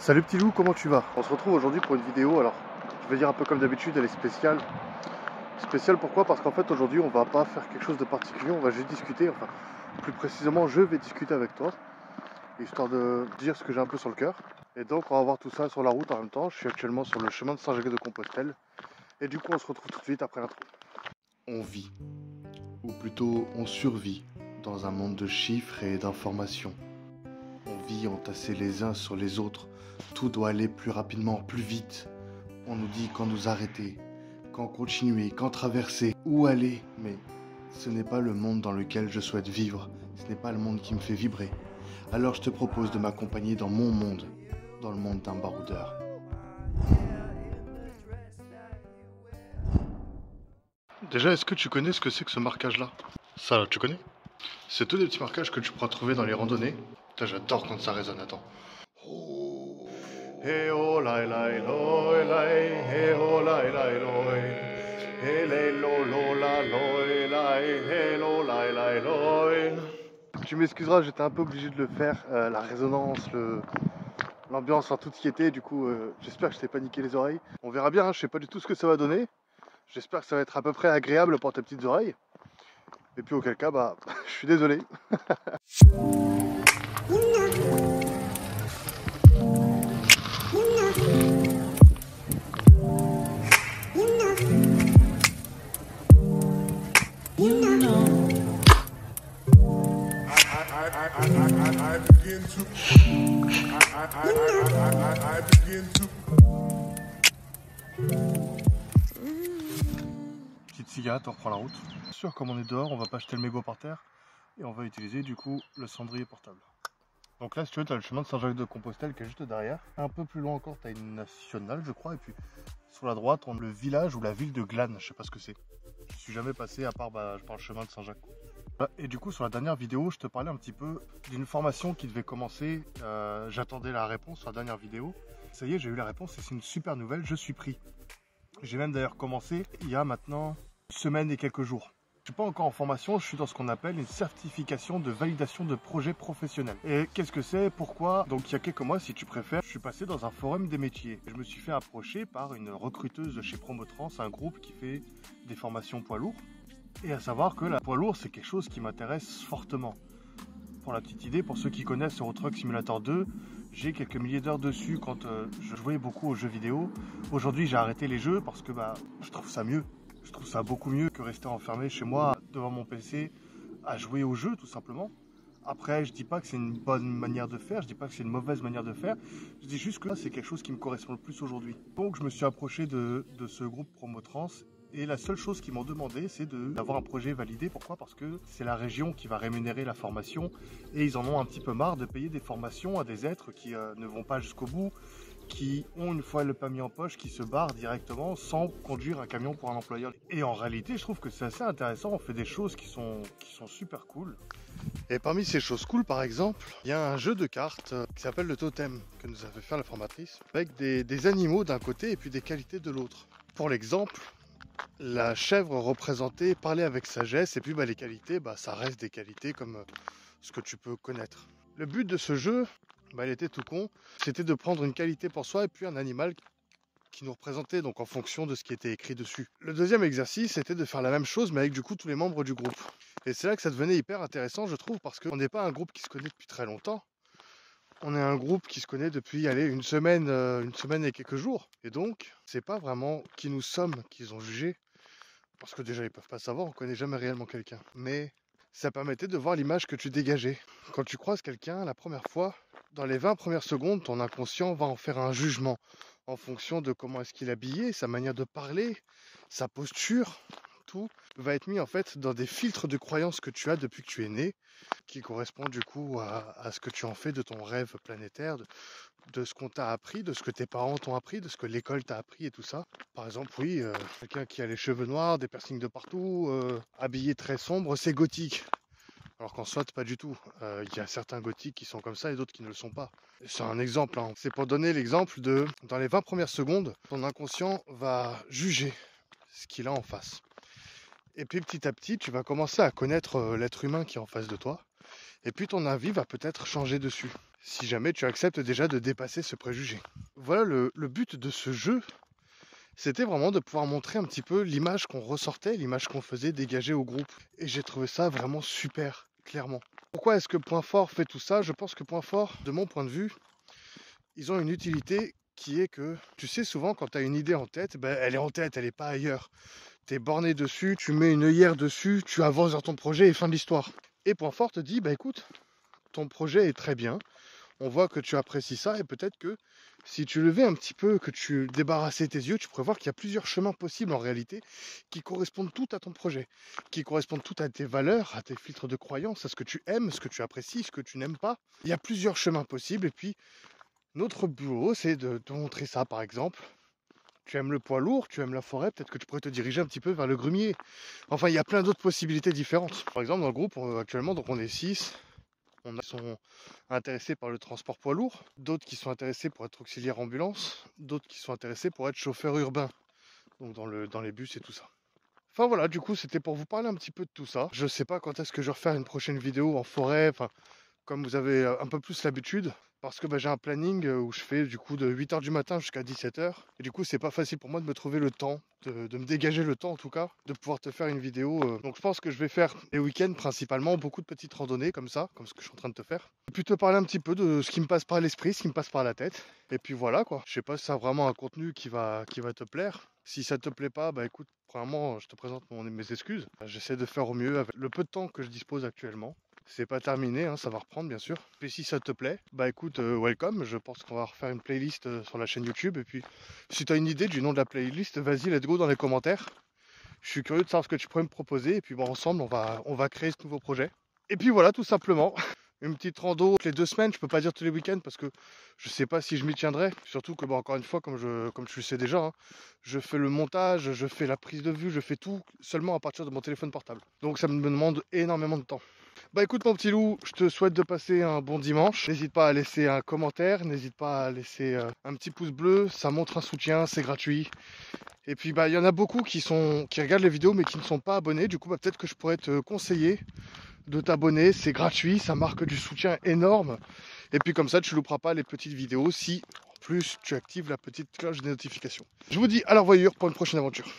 Salut petit loup, comment tu vas? On se retrouve aujourd'hui pour une vidéo, alors je vais dire un peu comme d'habitude, elle est spéciale. Spéciale pourquoi? Parce qu'en fait aujourd'hui on va pas faire quelque chose de particulier, on va juste discuter, enfin plus précisément je vais discuter avec toi, histoire de dire ce que j'ai un peu sur le cœur. Et donc on va voir tout ça sur la route en même temps, je suis actuellement sur le chemin de Saint-Jacques-de-Compostelle. Et du coup on se retrouve tout de suite après l'intro. On vit, ou plutôt on survit, dans un monde de chiffres et d'informations. On vit entassés les uns sur les autres. Tout doit aller plus rapidement, plus vite. On nous dit quand nous arrêter, quand continuer, quand traverser, où aller. Mais ce n'est pas le monde dans lequel je souhaite vivre. Ce n'est pas le monde qui me fait vibrer. Alors je te propose de m'accompagner dans mon monde, dans le monde d'un baroudeur. Déjà, est-ce que tu connais ce que c'est que ce marquage-là? Ça, là, tu connais? C'est tous les petits marquages que tu pourras trouver dans les randonnées. Putain, j'adore quand ça résonne, attends. Hey oh lai lai loi lai, hey oh lai lai loi, hey lai lo lo la loi lai, hey lo lai lai loi. Tu m'excuseras, j'étais un peu obligé de le faire, la résonance, l'ambiance, enfin tout y était, du coup j'espère que je t'ai pas niqué les oreilles. On verra bien, hein, je sais pas du tout ce que ça va donner. J'espère que ça va être à peu près agréable pour tes petites oreilles. Et puis auquel cas, bah, je suis désolé. Petite cigarette, on reprend la route. Sûr, comme on est dehors, on va pas jeter le mégot par terre et on va utiliser du coup le cendrier portable. Donc là, si tu veux, tu as le chemin de Saint-Jacques-de-Compostelle qui est juste derrière. Un peu plus loin encore, tu as une nationale, je crois. Et puis sur la droite, on a le village ou la ville de Glane. Je sais pas ce que c'est. Je suis jamais passé à part par le chemin de Saint-Jacques. Et du coup, sur la dernière vidéo, je te parlais un petit peu d'une formation qui devait commencer. J'attendais la réponse sur la dernière vidéo. Ça y est, j'ai eu la réponse et c'est une super nouvelle. Je suis pris. J'ai même d'ailleurs commencé il y a maintenant une semaine et quelques jours. Je ne suis pas encore en formation, je suis dans ce qu'on appelle une certification de validation de projet professionnel. Et qu'est-ce que c'est? Pourquoi? Donc il y a quelques mois, si tu préfères, je suis passé dans un forum des métiers. Je me suis fait approcher par une recruteuse de chez Promotrans, un groupe qui fait des formations poids lourds. Et à savoir que la poids lourd, c'est quelque chose qui m'intéresse fortement. Pour la petite idée, pour ceux qui connaissent Euro Truck Simulator 2, j'ai quelques milliers d'heures dessus quand je jouais beaucoup aux jeux vidéo. Aujourd'hui, j'ai arrêté les jeux parce que je trouve ça mieux. Je trouve ça beaucoup mieux que rester enfermé chez moi devant mon PC à jouer aux jeux tout simplement. Après, je dis pas que c'est une bonne manière de faire, je dis pas que c'est une mauvaise manière de faire, je dis juste que c'est quelque chose qui me correspond le plus aujourd'hui. Donc je me suis approché de ce groupe Promotrans et la seule chose qu'ils m'ont demandé, c'est d'avoir un projet validé. Pourquoi? Parce que c'est la région qui va rémunérer la formation et ils en ont un petit peu marre de payer des formations à des êtres qui ne vont pas jusqu'au bout, qui ont une fois le permis en poche, qui se barrent directement sans conduire un camion pour un employeur. Et en réalité, je trouve que c'est assez intéressant, on fait des choses qui sont super cool. Et parmi ces choses cool, par exemple, il y a un jeu de cartes qui s'appelle le Totem, que nous avait fait la formatrice, avec des animaux d'un côté et puis des qualités de l'autre. Pour l'exemple, la chèvre représentée parlait avec sagesse, et puis les qualités, ça reste des qualités comme ce que tu peux connaître. Le but de ce jeu, il était tout con, c'était de prendre une qualité pour soi et puis un animal qui nous représentait, donc en fonction de ce qui était écrit dessus. Le deuxième exercice, c'était de faire la même chose, mais avec du coup tous les membres du groupe. Et c'est là que ça devenait hyper intéressant, je trouve, parce qu'on n'est pas un groupe qui se connaît depuis très longtemps. On est un groupe qui se connaît depuis, une semaine et quelques jours. Et donc, c'est pas vraiment qui nous sommes qu'ils ont jugé, parce que déjà ils peuvent pas savoir, on connaît jamais réellement quelqu'un. Mais ça permettait de voir l'image que tu dégageais. Quand tu croises quelqu'un la première fois, dans les 20 premières secondes, ton inconscient va en faire un jugement en fonction de comment est-ce qu'il est habillé, sa manière de parler, sa posture, tout va être mis en fait dans des filtres de croyances que tu as depuis que tu es né, qui correspondent du coup à ce que tu en fais de ton rêve planétaire, de ce qu'on t'a appris, de ce que tes parents t'ont appris, de ce que l'école t'a appris et tout ça. Par exemple, oui, quelqu'un qui a les cheveux noirs, des piercings de partout, habillé très sombre, c'est gothique. Alors qu'en soit, pas du tout. Il y a certains gothiques qui sont comme ça et d'autres qui ne le sont pas. C'est un exemple, hein. C'est pour donner l'exemple de, dans les 20 premières secondes, ton inconscient va juger ce qu'il a en face. Et puis petit à petit, tu vas commencer à connaître l'être humain qui est en face de toi. Et puis ton avis va peut-être changer dessus, si jamais tu acceptes déjà de dépasser ce préjugé. Voilà le but de ce jeu, c'était vraiment de pouvoir montrer un petit peu l'image qu'on ressortait, l'image qu'on faisait dégager au groupe. Et j'ai trouvé ça vraiment super, clairement. Pourquoi est-ce que Point Fort fait tout ça? Je pense que Point Fort, de mon point de vue, ils ont une utilité qui est que, tu sais, souvent quand tu as une idée en tête, elle est en tête, elle n'est pas ailleurs. Tu es borné dessus, tu mets une œillère dessus, tu avances vers ton projet et fin de l'histoire. Et Point Fort te dit, écoute, ton projet est très bien, on voit que tu apprécies ça et peut-être que si tu levais un petit peu, que tu débarrassais tes yeux, tu pourrais voir qu'il y a plusieurs chemins possibles en réalité qui correspondent tout à ton projet, qui correspondent tout à tes valeurs, à tes filtres de croyance, à ce que tu aimes, ce que tu apprécies, ce que tu n'aimes pas. Il y a plusieurs chemins possibles et puis notre boulot c'est de te montrer ça par exemple. Tu aimes le poids lourd, tu aimes la forêt, peut-être que tu pourrais te diriger un petit peu vers le grumier. Enfin, il y a plein d'autres possibilités différentes. Par exemple, dans le groupe, actuellement, donc on est 6. On a qui sont intéressés par le transport poids lourd, d'autres qui sont intéressés pour être auxiliaire ambulance, d'autres qui sont intéressés pour être chauffeur urbain, donc dans les bus et tout ça. Enfin voilà, du coup c'était pour vous parler un petit peu de tout ça. Je sais pas quand est-ce que je vais refaire une prochaine vidéo en forêt, comme vous avez un peu plus l'habitude, parce que j'ai un planning où je fais du coup de 8h du matin jusqu'à 17h. Et du coup c'est pas facile pour moi de me trouver le temps, de me dégager le temps en tout cas, de pouvoir te faire une vidéo. Donc je pense que je vais faire les week-ends principalement, beaucoup de petites randonnées comme ça, comme ce que je suis en train de te faire. Et puis te parler un petit peu de ce qui me passe par l'esprit, ce qui me passe par la tête. Et puis voilà quoi, je sais pas si c'est vraiment un contenu qui va te plaire. Si ça te plaît pas, écoute, premièrement je te présente mes excuses. J'essaie de faire au mieux avec le peu de temps que je dispose actuellement. C'est pas terminé, hein, ça va reprendre bien sûr. Et si ça te plaît, écoute, welcome. Je pense qu'on va refaire une playlist sur la chaîne YouTube. Et puis, si tu as une idée du nom de la playlist, vas-y, let's go dans les commentaires. Je suis curieux de savoir ce que tu pourrais me proposer. Et puis, ensemble, on va créer ce nouveau projet. Et puis voilà, tout simplement. Une petite rando toutes les 2 semaines, je peux pas dire tous les week-ends parce que je sais pas si je m'y tiendrai. Surtout que encore une fois, comme tu le sais déjà, hein, je fais le montage, je fais la prise de vue, je fais tout seulement à partir de mon téléphone portable. Donc ça me demande énormément de temps. Écoute mon petit loup, je te souhaite de passer un bon dimanche. N'hésite pas à laisser un commentaire, n'hésite pas à laisser un petit pouce bleu, ça montre un soutien, c'est gratuit. Et puis il y en a beaucoup qui regardent les vidéos mais qui ne sont pas abonnés. Du coup peut-être que je pourrais te conseiller de t'abonner, c'est gratuit, ça marque du soutien énorme. Et puis comme ça tu louperas pas les petites vidéos si en plus tu actives la petite cloche des notifications. Je vous dis à la revoyure pour une prochaine aventure.